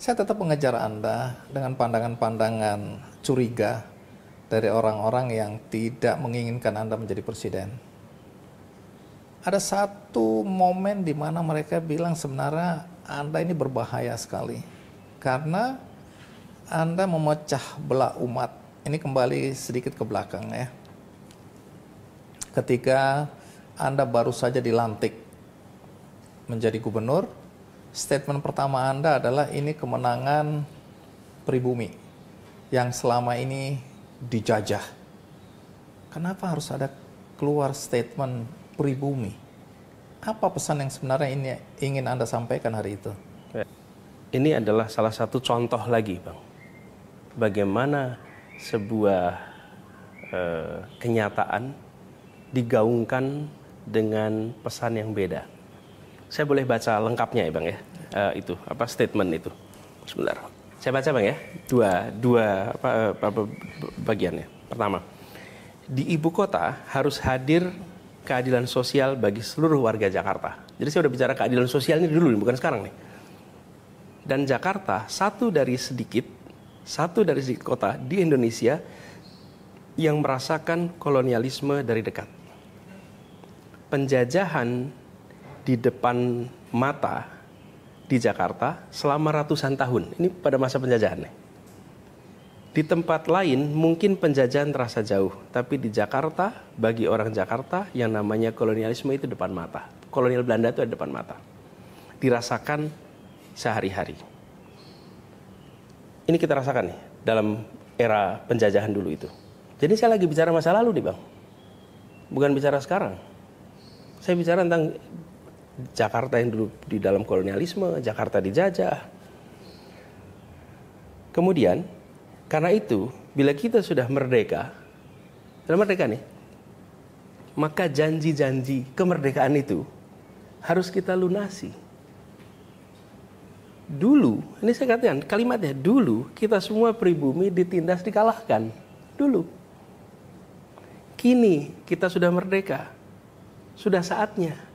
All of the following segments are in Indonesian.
Saya tetap mengejar Anda dengan pandangan-pandangan curiga dari orang-orang yang tidak menginginkan Anda menjadi presiden. Ada satu momen di mana mereka bilang sebenarnya Anda ini berbahaya sekali. Karena Anda memecah belah umat. Ini kembali sedikit ke belakang ya. Ketika Anda baru saja dilantik menjadi gubernur, statement pertama Anda adalah ini kemenangan pribumi yang selama ini dijajah. Kenapa harus ada keluar statement pribumi? Apa pesan yang sebenarnya ini ingin Anda sampaikan hari itu? Ini adalah salah satu contoh lagi, Bang. Bagaimana sebuah kenyataan digaungkan dengan pesan yang beda. Saya boleh baca lengkapnya ya Bang ya, itu apa statement itu. Sebentar, saya baca Bang ya, dua bagiannya. Pertama, di ibu kota harus hadir keadilan sosial bagi seluruh warga Jakarta. Jadi saya udah bicara keadilan sosial ini dulu, bukan sekarang nih. Dan Jakarta satu dari sedikit kota di Indonesia yang merasakan kolonialisme dari dekat. Penjajahan di depan mata di Jakarta selama ratusan tahun. Ini pada masa penjajahan nih. Di tempat lain mungkin penjajahan terasa jauh, tapi di Jakarta bagi orang Jakarta yang namanya kolonialisme itu depan mata. Kolonial Belanda itu ada depan mata. Dirasakan sehari-hari. Ini kita rasakan nih dalam era penjajahan dulu itu. Jadi saya lagi bicara masa lalu nih Bang. Bukan bicara sekarang. Saya bicara tentang Jakarta yang dulu di dalam kolonialisme, Jakarta dijajah. Kemudian, karena itu, bila kita sudah merdeka nih, maka janji-janji kemerdekaan itu harus kita lunasi. Dulu, ini saya katakan kalimatnya, dulu kita semua pribumi ditindas dikalahkan. Dulu. Kini kita sudah merdeka. Sudah saatnya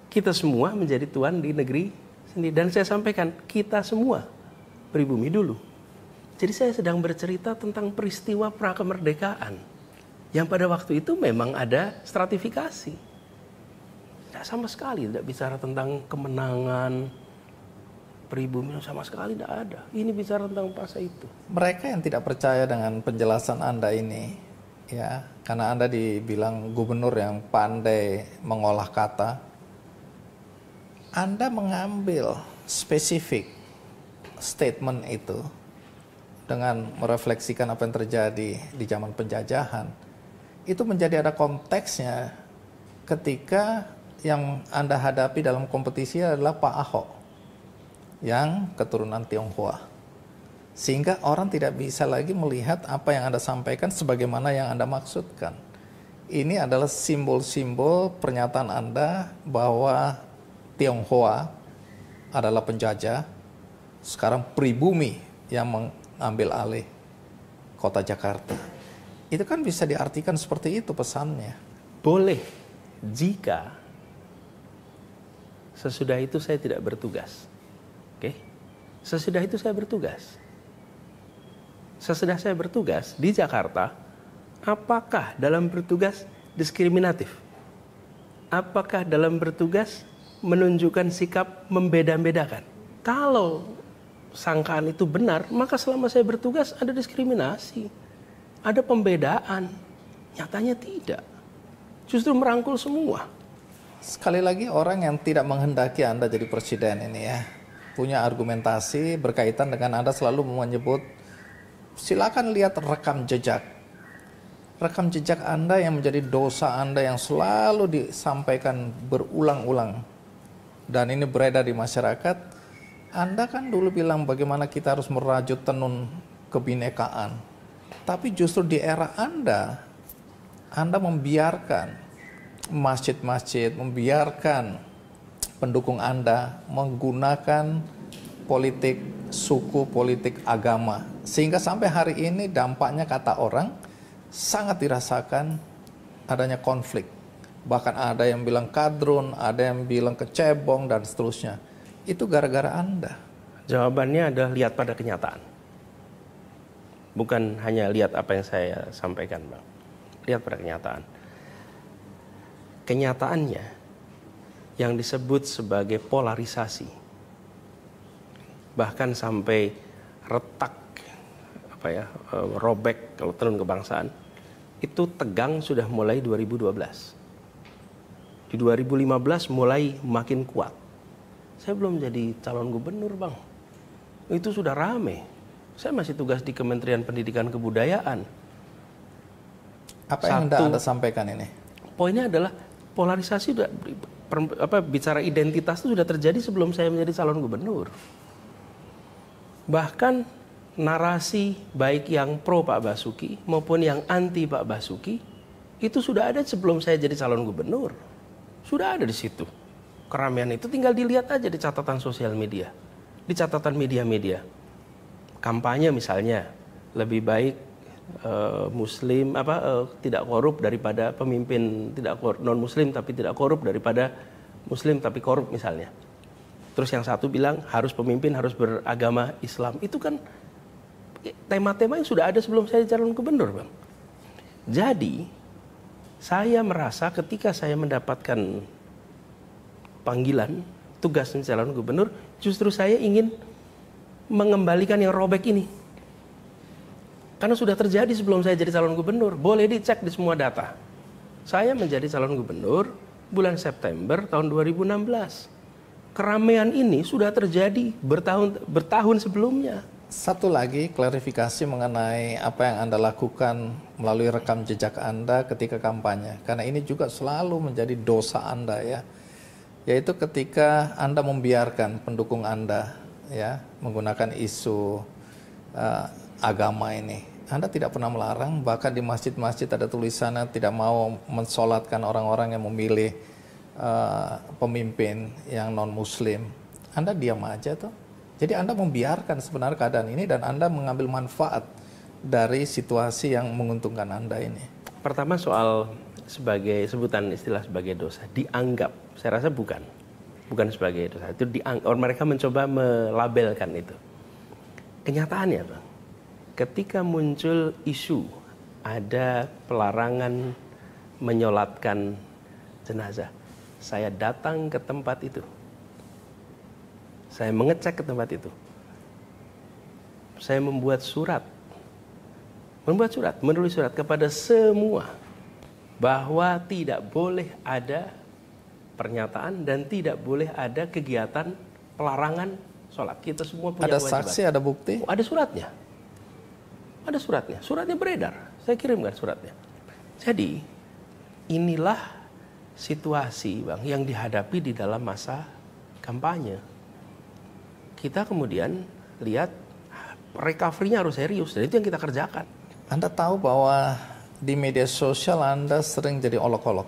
kita semua menjadi tuan di negeri sendiri. Dan saya sampaikan, kita semua pribumi dulu. Jadi saya sedang bercerita tentang peristiwa prakemerdekaan yang pada waktu itu memang ada stratifikasi. Tidak sama sekali tidak bicara tentang kemenangan pribumi, sama sekali tidak ada. Ini bicara tentang masa itu. Mereka yang tidak percaya dengan penjelasan Anda ini, ya, karena Anda dibilang gubernur yang pandai mengolah kata, Anda mengambil spesifik statement itu dengan merefleksikan apa yang terjadi di zaman penjajahan, itu menjadi ada konteksnya ketika yang Anda hadapi dalam kompetisi adalah Pak Ahok yang keturunan Tionghoa. Sehingga orang tidak bisa lagi melihat apa yang Anda sampaikan sebagaimana yang Anda maksudkan. Ini adalah simbol-simbol pernyataan Anda bahwa Tionghoa adalah penjajah, sekarang pribumi yang mengambil alih kota Jakarta. Itu kan bisa diartikan seperti itu pesannya. Boleh, jika sesudah itu saya tidak bertugas. Oke? Sesudah itu saya bertugas. Sesudah saya bertugas di Jakarta, apakah dalam bertugas diskriminatif? Apakah dalam bertugas menunjukkan sikap membeda-bedakan? Kalau sangkaan itu benar, maka selama saya bertugas ada diskriminasi, ada pembedaan. Nyatanya tidak. Justru merangkul semua. Sekali lagi orang yang tidak menghendaki Anda jadi presiden ini ya, punya argumentasi berkaitan dengan Anda selalu menyebut, silakan lihat rekam jejak. Rekam jejak Anda yang menjadi dosa Anda yang selalu disampaikan berulang-ulang. Dan ini beredar di masyarakat. Anda kan dulu bilang bagaimana kita harus merajut tenun kebinekaan. Tapi justru di era Anda membiarkan masjid-masjid, membiarkan pendukung Anda menggunakan politik suku, politik agama. Sehingga sampai hari ini dampaknya kata orang sangat dirasakan adanya konflik. Bahkan ada yang bilang kadrun, ada yang bilang kecebong dan seterusnya. Itu gara-gara Anda. Jawabannya adalah lihat pada kenyataan. Bukan hanya lihat apa yang saya sampaikan, Bang. Lihat pada kenyataan. Kenyataannya yang disebut sebagai polarisasi, bahkan sampai retak, robek kalau tenun kebangsaan, itu tegang sudah mulai 2012. Di 2015 mulai makin kuat. Saya belum jadi calon gubernur, Bang. Itu sudah rame. Saya masih tugas di Kementerian Pendidikan Kebudayaan. Apa yang Anda sampaikan ini? Poinnya adalah polarisasi sudah, bicara identitas itu sudah terjadi sebelum saya menjadi calon gubernur. Bahkan narasi baik yang pro Pak Basuki maupun yang anti Pak Basuki itu sudah ada sebelum saya jadi calon gubernur. Sudah ada di situ. Keramaian itu tinggal dilihat aja di catatan sosial media, di catatan media-media. Kampanye misalnya, lebih baik Muslim tidak korup daripada pemimpin non Muslim tapi tidak korup daripada Muslim tapi korup misalnya. Terus yang satu bilang harus pemimpin harus beragama Islam. Itu kan tema-tema yang sudah ada sebelum saya calon gubernur, Bang. Jadi saya merasa ketika saya mendapatkan panggilan tugas calon gubernur, justru saya ingin mengembalikan yang robek ini. Karena sudah terjadi sebelum saya jadi calon gubernur. Boleh dicek di semua data. Saya menjadi calon gubernur bulan September tahun 2016. Keramaian ini sudah terjadi bertahun sebelumnya. Satu lagi klarifikasi mengenai apa yang Anda lakukan melalui rekam jejak Anda ketika kampanye. Karena ini juga selalu menjadi dosa Anda ya. Yaitu ketika Anda membiarkan pendukung Anda ya menggunakan isu agama ini. Anda tidak pernah melarang, bahkan di masjid-masjid ada tulisannya tidak mau mensolatkan orang-orang yang memilih pemimpin yang non-muslim. Anda diam aja tuh. Jadi Anda membiarkan sebenarnya keadaan ini dan Anda mengambil manfaat dari situasi yang menguntungkan Anda ini. Pertama soal sebagai sebutan istilah sebagai dosa, dianggap, saya rasa bukan sebagai dosa. Itu mereka mencoba melabelkan itu. Kenyataannya, Bang, ketika muncul isu ada pelarangan menyolatkan jenazah, saya datang ke tempat itu. Saya mengecek ke tempat itu. Saya menulis surat kepada semua bahwa tidak boleh ada pernyataan dan tidak boleh ada kegiatan pelarangan sholat. Kita semua punya ada kewajiban. Saksi, ada bukti? Ada suratnya. Ada suratnya. Suratnya beredar. Saya kirimkan suratnya. Jadi inilah situasi, Bang, yang dihadapi di dalam masa kampanye. Kita kemudian lihat recovery-nya harus serius, dan itu yang kita kerjakan. Anda tahu bahwa di media sosial Anda sering jadi olok-olok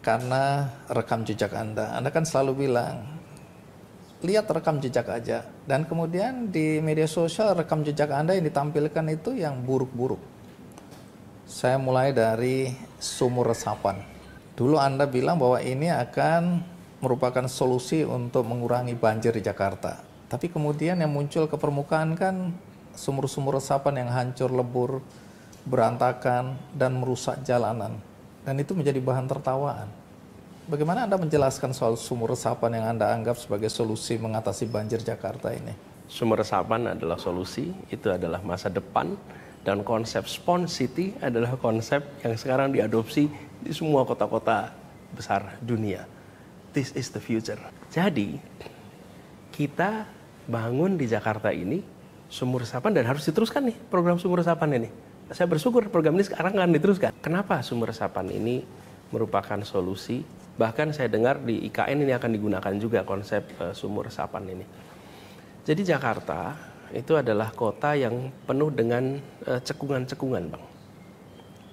karena rekam jejak Anda. Anda kan selalu bilang, lihat rekam jejak aja. Dan kemudian di media sosial rekam jejak Anda yang ditampilkan itu yang buruk-buruk. Saya mulai dari sumur resapan. Dulu Anda bilang bahwa ini akan merupakan solusi untuk mengurangi banjir di Jakarta. Tapi kemudian yang muncul ke permukaan kan sumur-sumur resapan yang hancur lebur, berantakan, dan merusak jalanan. Dan itu menjadi bahan tertawaan. Bagaimana Anda menjelaskan soal sumur resapan yang Anda anggap sebagai solusi mengatasi banjir Jakarta ini? Sumur resapan adalah solusi, itu adalah masa depan, dan konsep Sponge City adalah konsep yang sekarang diadopsi di semua kota-kota besar dunia. This is the future. Jadi, kita bangun di Jakarta ini sumur resapan dan harus diteruskan nih program sumur resapan ini. Saya bersyukur program ini sekarang akan diteruskan. Kenapa sumur resapan ini merupakan solusi? Bahkan saya dengar di IKN ini akan digunakan juga konsep sumur resapan ini. Jadi Jakarta itu adalah kota yang penuh dengan cekungan-cekungan, Bang.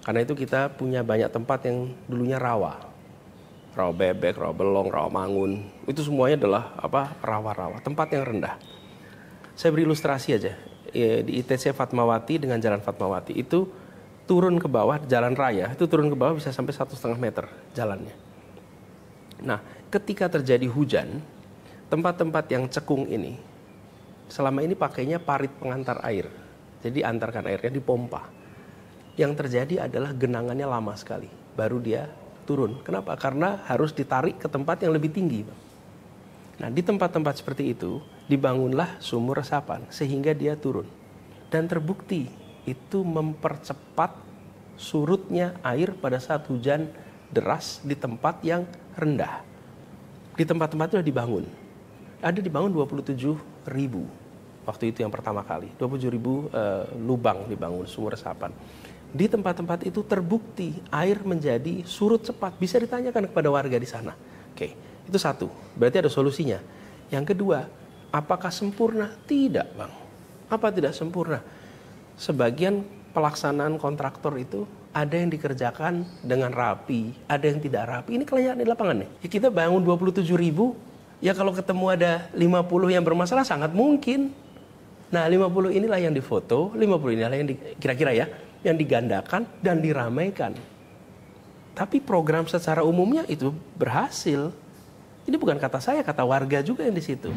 Karena itu kita punya banyak tempat yang dulunya rawa. Rawa bebek, rawa belong, rawa mangun. Itu semuanya adalah rawa-rawa, tempat yang rendah. Saya beri ilustrasi aja. Di ITC Fatmawati dengan Jalan Fatmawati itu turun ke bawah jalan raya, itu turun ke bawah bisa sampai 1,5 meter jalannya. Nah, ketika terjadi hujan, tempat-tempat yang cekung ini selama ini pakainya parit pengantar air. Jadi antarkan airnya dipompa. Yang terjadi adalah genangannya lama sekali, baru dia turun. Kenapa? Karena harus ditarik ke tempat yang lebih tinggi, Bang. Nah, di tempat-tempat seperti itu dibangunlah sumur resapan sehingga dia turun. Dan terbukti itu mempercepat surutnya air pada saat hujan deras di tempat yang rendah. Di tempat-tempat itu sudah dibangun. Ada dibangun 27.000 waktu itu yang pertama kali. 27.000 lubang dibangun sumur resapan. Di tempat-tempat itu terbukti air menjadi surut cepat. Bisa ditanyakan kepada warga di sana. Oke, itu satu. Berarti ada solusinya. Yang kedua, apakah sempurna? Tidak, Bang. Apa tidak sempurna? Sebagian pelaksanaan kontraktor itu ada yang dikerjakan dengan rapi, ada yang tidak rapi. Ini kelihatan di lapangan nih. Ya, kita bangun 27.000, ya kalau ketemu ada 50 yang bermasalah sangat mungkin. Nah, 50 inilah yang difoto, 50 inilah yang kira-kira ya, yang digandakan dan diramaikan. Tapi program secara umumnya itu berhasil. Ini bukan kata saya, kata warga juga yang di situ.